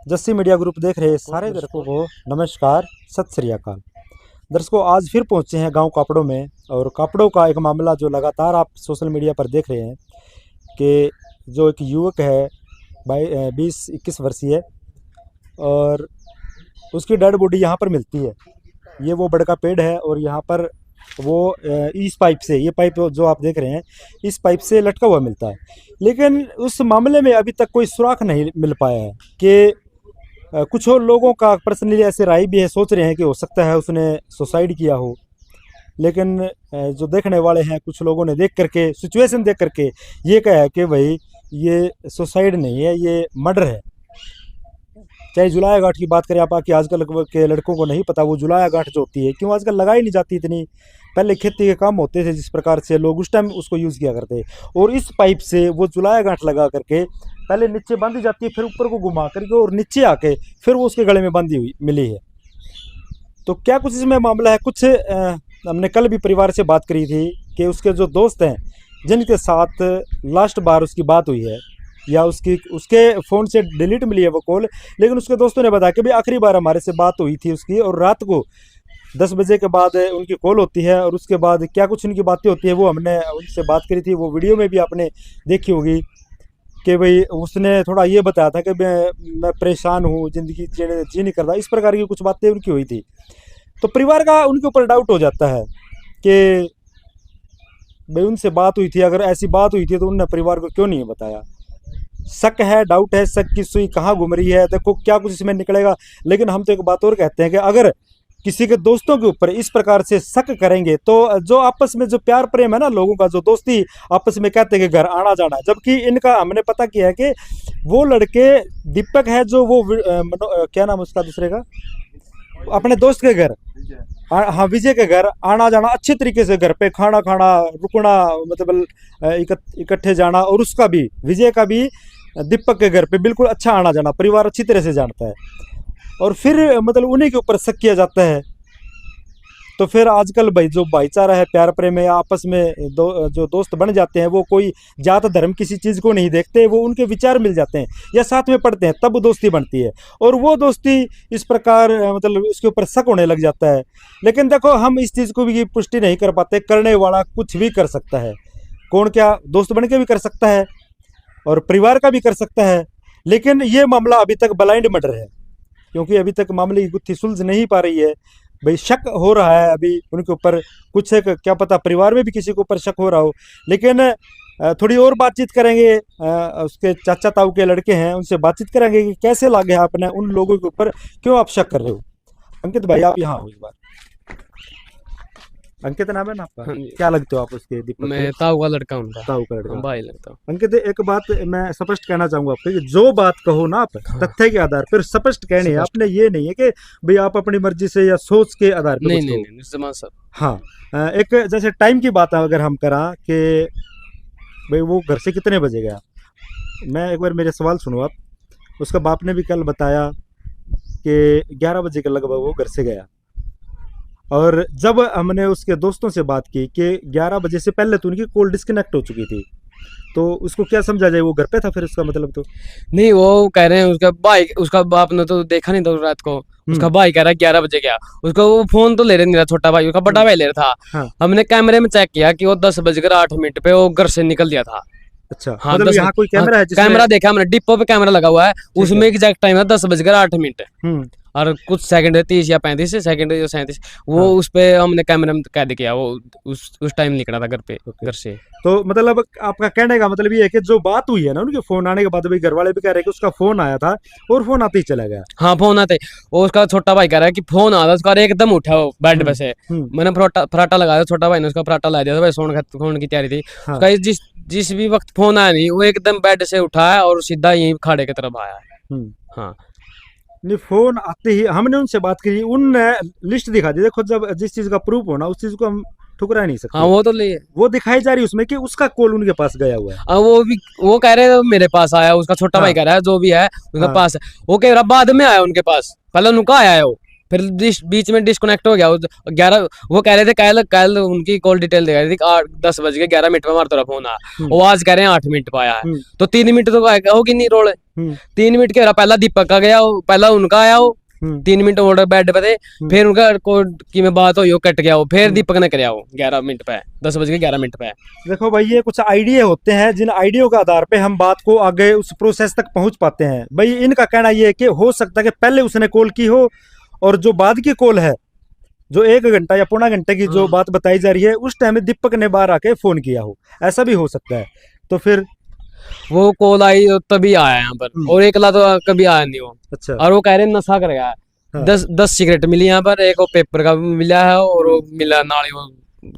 Jassi media group देख रहे सारे दर्शकों को नमस्कार, सत श्री अकाल। दर्शकों, आज फिर पहुंचे हैं गांव कापड़ों में और कापड़ों का एक मामला जो लगातार आप सोशल मीडिया पर देख रहे हैं कि जो एक युवक है 20-21 वर्षीय और उसकी डेड बॉडी यहाँ पर मिलती है। ये वो बड़का पेड़ है और यहाँ पर वो इस पाइप से, ये पाइप जो आप देख रहे हैं इस पाइप से लटका हुआ मिलता है। लेकिन उस मामले में अभी तक कोई सुराग नहीं मिल पाया है कि कुछ और लोगों का पर्सनली ऐसे राय भी है, सोच रहे हैं कि हो सकता है उसने सुसाइड किया हो। लेकिन जो देखने वाले हैं कुछ लोगों ने देख करके, सिचुएशन देख करके ये कहा है कि भाई ये सुसाइड नहीं है, ये मर्डर है। चाहे जुलाया गांठ की बात करें आप, कि आजकल के लड़कों को नहीं पता वो जुलाया गांठ जो होती है क्यों आजकल लगाई नहीं जाती इतनी। पहले खेती के काम होते थे जिस प्रकार से लोग उस टाइम उसको यूज़ किया करते, और इस पाइप से वो जुलाया गांठ लगा करके पहले नीचे बांधी जाती है, फिर ऊपर को घुमा करके और नीचे आके फिर वो उसके गले में बांधी हुई मिली है। तो क्या कुछ इसमें मामला है, कुछ हमने कल भी परिवार से बात करी थी कि उसके जो दोस्त हैं जिनके साथ लास्ट बार उसकी बात हुई है या उसके फ़ोन से डिलीट मिली है वो कॉल, लेकिन उसके दोस्तों ने बताया कि भाई आखिरी बार हमारे से बात हुई थी उसकी और रात को 10 बजे के बाद उनकी कॉल होती है और उसके बाद क्या कुछ उनकी बातें होती है वो हमने उनसे बात करी थी। वो वीडियो में भी आपने देखी होगी कि भाई उसने थोड़ा ये बताया था कि मैं परेशान हूँ, ज़िंदगी जी नहीं कर रहा, इस प्रकार की कुछ बातें उनकी हुई थी। तो परिवार का उनके ऊपर डाउट हो जाता है कि भाई उनसे बात हुई थी, अगर ऐसी बात हुई थी तो उनने परिवार को क्यों नहीं बताया। शक है, डाउट है, शक की सुई कहाँ घूम रही है, देखो क्या कुछ इसमें निकलेगा। लेकिन हम तो एक बात और कहते हैं कि अगर किसी के दोस्तों के ऊपर इस प्रकार से शक करेंगे तो जो आपस में जो प्यार प्रेम है ना लोगों का, जो दोस्ती आपस में कहते हैं कि घर आना जाना है, जबकि इनका हमने पता किया है कि वो लड़के दीपक है जो वो क्या नाम उसका दूसरे का, अपने दोस्त के घर, हाँ विजय के घर आना जाना अच्छे तरीके से, घर पे खाना खाना रुकना, मतलब इकट्ठे जाना, और उसका भी विजय का भी दीपक के घर पे बिल्कुल अच्छा आना जाना, परिवार अच्छी तरह से जानता है। और फिर मतलब उन्हीं के ऊपर शक किया जाता है। तो फिर आजकल भाई जो भाईचारा है, प्यार प्रेम है, आपस में जो दोस्त बन जाते हैं वो कोई जात धर्म किसी चीज़ को नहीं देखते, वो उनके विचार मिल जाते हैं या साथ में पढ़ते हैं तब दोस्ती बनती है, और वो दोस्ती इस प्रकार मतलब उसके ऊपर शक होने लग जाता है। लेकिन देखो हम इस चीज़ को भी पुष्टि नहीं कर पाते, करने वाला कुछ भी कर सकता है, कौन क्या दोस्त बन के भी कर सकता है और परिवार का भी कर सकता है। लेकिन ये मामला अभी तक ब्लाइंड मर्डर है क्योंकि अभी तक मामले की गुत्थी सुलझ नहीं पा रही है। भाई शक हो रहा है अभी उनके ऊपर, कुछ है क्या पता परिवार में भी किसी के ऊपर शक हो रहा हो। लेकिन थोड़ी और बातचीत करेंगे, उसके चाचा ताऊ के लड़के हैं उनसे बातचीत करेंगे कि कैसे लगे आपने उन लोगों के ऊपर, क्यों आप शक कर रहे हो। अंकित भाई आप यहाँ हो इस बार। अंकित नाम है ना आपका, क्या लगते हो आप उसके दीपक? मैं ताऊ का लड़का, उनका ताऊ का लड़का, भाई लगता हूँ। अंकित एक बात मैं स्पष्ट कहना चाहूंगा आपको कि जो बात कहो ना आप तथ्य के आधार पर स्पष्ट कहने हैं, आपने ये नहीं है कि भाई आप अपनी मर्जी से या सोच के आधार पर नहीं सर। हाँ, एक जैसे टाइम की बात अगर हम करा कि भाई वो घर से कितने बजे गया, मैं एक बार मेरे सवाल सुनो आप। उसका बाप ने भी कल बताया कि 11 बजे के लगभग वो घर से गया, और जब हमने उसके दोस्तों से बात की कि 11 बजे से पहले तो उनकी कॉल डिस्कनेक्ट हो चुकी थी, तो उसको क्या समझा जाए, वो घर पे था फिर उसका मतलब? तो नहीं, वो कह रहे हैं उसका भाई, उसका बाप ने तो देखा नहीं था रात को, उसका भाई कह रहा है 11 बजे गया, उसका वो फोन तो ले रहे नहीं रहा, छोटा भाई उसका बड़ा भाई ले रहा था। हाँ। हमने कैमरे में चेक किया कि वो 10:08 पे वो घर से निकल दिया था। अच्छा, हाँ, मतलब यहाँ कोई कैमरा है? कैमरा देखा हमने, डिपो पे कैमरा लगा हुआ है, उसमें एग्जैक्ट टाइम है 10:08। और कुछ सेकंड 30 या 35 सेकंड या 37 वो हाँ। उस पे हमने कैमरे में कैद किया, वो उस टाइम निकला था घर पे, घर से। तो मतलब आपका कहने का मतलब ये है कि जो बात हुई है ना उनके फोन आने के बाद, भाई घर वाले भी कह रहे हैं कि उसका फोन आया था और फोन आते ही चला गया। हाँ फोन आते, और उसका छोटा भाई कह रहा है कि फोन आया था उसका, एकदम उठा वो बेड पे से, मैंने पराठा लगाया, छोटा भाई ने उसका पराठा ला दिया था, भाई सोने की तैयारी थी। हाँ। जिस भी वक्त फोन आया नहीं, वो एकदम बेड से उठा है और सीधा यही खाड़े की तरफ आया है। हाँ, नहीं फोन आते ही हमने उनसे बात की, उनने लिस्ट दिखा दी। देखो जब जिस चीज का प्रूफ होना उस चीज को हम ठुकरा नहीं सकते। हाँ वो तो ले, वो दिखाई जा रही उसमें कि उसका कॉल उनके पास गया हुआ है। हाँ वो कह रहे हैं मेरे पास आया, उसका छोटा भाई कह रहा है जो भी है उनके पास है। वो कह रहा बाद में आया उनके पास, पहले उनका आया है वो, फिर बीच में डिस्कनेक्ट हो गया। 11 वो कह रहे थे कल उनकी कॉल डिटेल दे रही थी 10:11 पे हमारा फोन आया, वो आज कह रहे हैं 8 मिनट पे आया है, तो 3 मिनट तो होगी नहीं रोल 3 मिनट के पहला दीपक का गया, पहला उनका आया वो 3 मिनट और बेड पे थे, फिर उनका की में बात हुई, वो कट गया, वो फिर दीपक ने कराया वो 11 मिनट पे, 10:11 पे। देखो भाई, ये कुछ आइडिया होते हैं जिन आइडिया के आधार पे हम बात को आगे उस प्रोसेस तक पहुंच पाते हैं। भाई इनका कहना ये है कि हो सकता है कि पहले उसने कॉल की हो और जो बाद की कॉल है, जो 1 घंटा या पौना घंटे की जो बात बताई जा रही है, उस टाइम में दीपक ने बाहर आके फोन किया हो, ऐसा भी हो सकता है। तो फिर वो कॉल आई तभी आया यहाँ पर, और एकला तो कभी आया नहीं वो। अच्छा। और वो कह रहे नशा कर गया। हाँ। 10 सिगरेट मिली यहाँ पर, एक वो पेपर का भी मिला है, और वो मिला नाली वो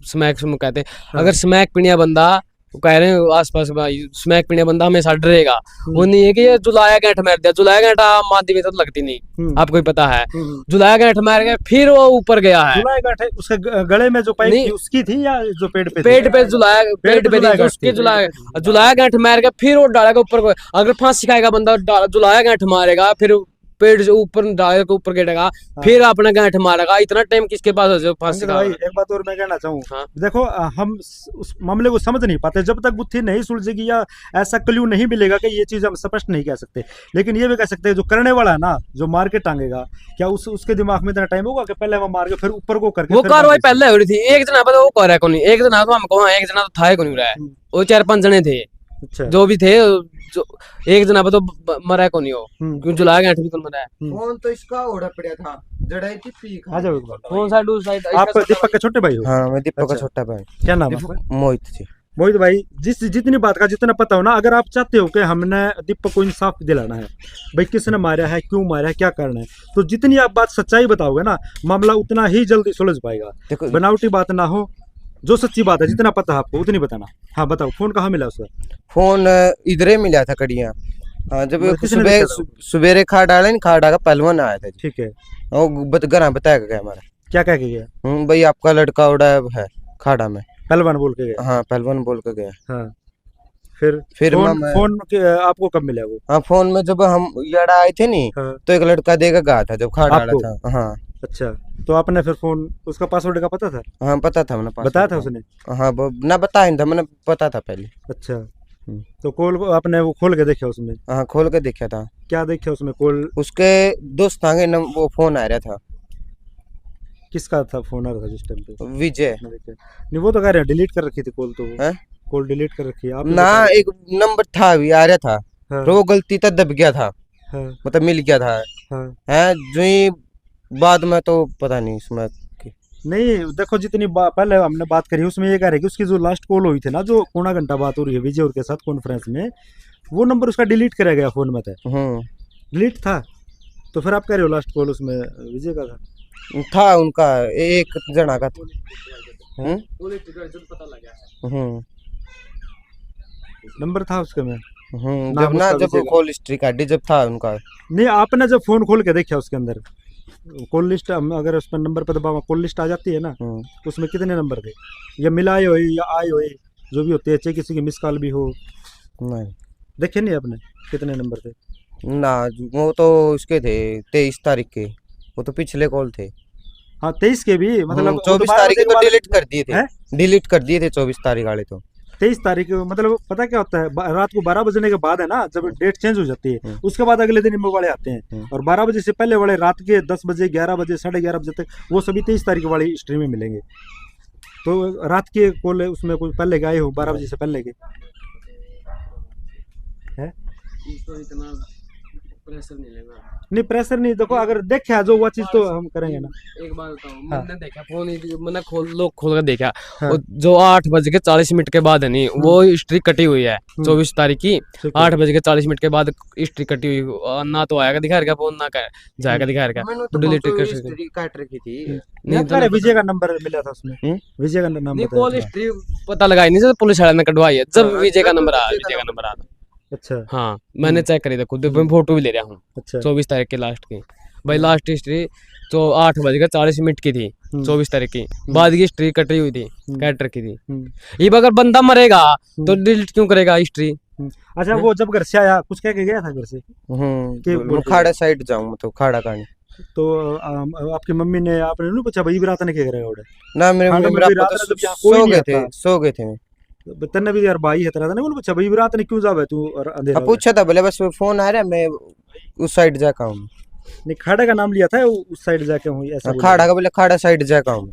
स्मैक कहते हैं। हाँ। अगर स्मैक पीने बंदा, वो कह रहे हैं आसपास स्मैक पीने बंदा हमेशा डरेगा। वो नहीं है कि ये जुलाया गांठ मार दिया, जुलाया गांठ मादी में तो लगती नहीं, आपको ही पता है। जुलाया गांठ मार गया, फिर वो ऊपर गया है। जुलाया गांठ उसके गले में जो पाइप थी उसकी थी, या जो पेट पे जुलाया, पेट पे थी उसके, जुलाया गांठ मार गया, फिर वो डालेगा ऊपर। अगर फांसी खाएगा बंदा, जुलाया गांठ मारेगा, फिर पेट से ऊपर डाले के ऊपर गिरेगा, फिर अपना गांठ मारेगा। इतना टाइम किसके पास है फांसी का? भाई एक बात और मैं कहना चाहूँ। हाँ। देखो, हम उस मामले को समझ नहीं पाते जब तक बुद्धि नहीं सुलझेगी या ऐसा क्लू नहीं मिलेगा कि ये चीज हम स्पष्ट नहीं कह सकते। लेकिन ये भी कह सकते हैं जो करने वाला है ना, जो मार के टांगेगा, क्या उसके दिमाग में इतना टाइम होगा कि पहले वो मार के फिर ऊपर को करके? वो कार्रवाई पहले हो रही थी। एक जना पता वो कर रहा, एक जना तो हमको, एक जना तो था ही नहीं रहा है, वो 4-5 जने थे। अच्छा। जो भी थे, जो एक जना पे तो मरा को नहीं हो, क्यों जुलाया गांठ भी तो मरा है। फोन तो इसका ओढ़ा पड़ा था, जड़ाई की पीक। आ जाओ फोन साइड उस साइड। आप दीपक के छोटे भाई हो? हाँ, मैं दीपक का छोटा भाई। क्या नाम है? मोहित जी। मोहित भाई, जितनी बात का जितना पता हो ना, अगर आप चाहते हो कि हमने दीपक को इंसाफ दिलाना है, भाई किसने मारा है, क्यों मारा है, क्या करना है, तो जितनी आप बात सच्चाई बताओगे ना, मामला उतना ही जल्दी सुलझ पाएगा। बनावटी बात ना हो, जो सच्ची बात है, जितना पता है आपको उतनी बताना। हाँ बताओ, फोन कहाँ मिला उसका? फोन इधर ही मिला था कड़िया। हाँ, जब सुबेरे खा डाला नहीं, खा डाला पहलवान आया था। ठीक है। वो घर बताया क्या हमारा? क्या कह के गया? भाई आपका लड़का उड़ा है खाड़ा में, पहलवान बोल के गया। हाँ, पहलवान बोल के गया। हाँ। फिर फोन आपको कब मिला वो? हाँ, फोन में जब हम यहाँ आए थे नहीं। हाँ। तो एक लड़का देगा गया था जब खा डाला था। हाँ। अच्छा, तो आपने फिर फोन, उसका पासवर्ड का पता था? हाँ, पता था मैंने, बताया था उसने? हाँ, ना बताया था मैंने, पता था पहले। अच्छा, तो कॉल आपने वो खोल के देखा उसमें? हाँ, खोल के देखा था। क्या देखा उसमें? कॉल उसके दोस्त आगे वो फोन आ रहा था। किसका था फोन आ रहा था जिस टाइम पे? विजय। नहीं, वो तो कह रहे हैं डिलीट कर रखी थी कॉल, तो कॉल डिलीट कर रखी है आप ना। एक नंबर था भी आ रहा था। हाँ। तो वो गलती तक दब गया था। हाँ। मतलब मिल गया था। हाँ। है जो ही बाद में तो पता नहीं इसमें नहीं। देखो, जितनी पहले हमने बात करी उसमें ये कह रहे कि उसकी जो लास्ट कॉल हुई थी ना, जो पौना घंटा बात हो रही है विजय और के साथ कॉन्फ्रेंस में, वो नंबर उसका डिलीट करा गया फोन में था। डिलीट था, तो फिर आप कह रहे हो लास्ट कॉल उसमें विजय का था उनका एक जना का था। नंबर था उसके में। जब ना, जब कॉल हिस्ट्री काटी जब था उनका। नहीं, आपने जब फोन खोल के देखा उसके अंदर कॉल लिस्ट, अगर उस पर नंबर पर दबाओ कॉल लिस्ट आ जाती है ना, उसमें कितने नंबर थे, या मिलाए हो या आए हो, जो भी होते हैं, चाहे किसी की मिस कॉल भी हो? नहीं देखे नहीं आपने कितने नंबर थे ना? वो तो उसके थे 23 तारीख के, वो तो पिछले कॉल थे। हाँ, 23 के भी, मतलब 24 तारीख के तो डिलीट कर दिए थे। डिलीट कर दिए थे 24 तारीख वाले तो। 23 तारीख, मतलब पता क्या होता है, रात को 12 बजने के बाद है ना, जब डेट चेंज हो जाती है, उसके बाद अगले दिन इम्बो वाले आते हैं। और 12 बजे से पहले वाले रात के 10 बजे, 11 बजे, 11:30 बजे तक, वो सभी 23 तारीख वाली हिस्ट्री में मिलेंगे। तो रात के कॉल उसमें कुछ पहले गए हो, 12 बजे से पहले के है। प्रेशर नहीं लेना, नहीं प्रेशर नहीं। देखो, अगर देखा जो वो चीज तो हम करेंगे ना। एक बात बताऊं, मैंने देखा फोन, मैंने खोल के देखा। हाँ। जो 8:40 के बाद है नहीं, वो हिस्ट्री कटी हुई है 24 तारीख की। 8:40 के बाद हिस्ट्री कटी हुई, ना तो आएगा दिखा रहा फोन, ना जाएगा दिखा रहा। डिलीट काट रखी थी। नहीं तो विजय का नंबर मिला था उसमें, विजय का नंबर। कॉल हिस्ट्री पता लगाई नहीं, पुलिस वाले ने कटवाई है जब विजय का नंबर आया। अच्छा। हाँ, मैंने चेक करी थी खुद, फोटो भी ले रहा हूँ। अच्छा। 24 तारीख के लास्ट की, भाई लास्ट हिस्ट्री तो 8:40 की थी 24 तारीख की। बाद की हिस्ट्री कटी हुई थी, कैट रखी थी। ये अगर बंदा मरेगा तो डिलीट क्यों करेगा हिस्ट्री? अच्छा, वो जब घर से आया कुछ कह के गया था घर से कि खाड़ा साइड जाऊँ, मतलब खाड़ा कहानी। तो आपकी मम्मी ने, आपने नहीं पूछा भाई रात ने क्या करेगा? ना, मेरे सो गए थे। तन्ने भी यार भाई है तेरा, ने बोल पूछा भाई रात ने क्यों जावे तू अंधेरा? पूछा था बोले बस फोन आ रहा है मैं उस साइड जाका हूँ। नहीं खाड़ा का नाम लिया था उस साइड जाके हूँ ऐसा? खाड़ा का बोले खाड़ा साइड जाका हूँ।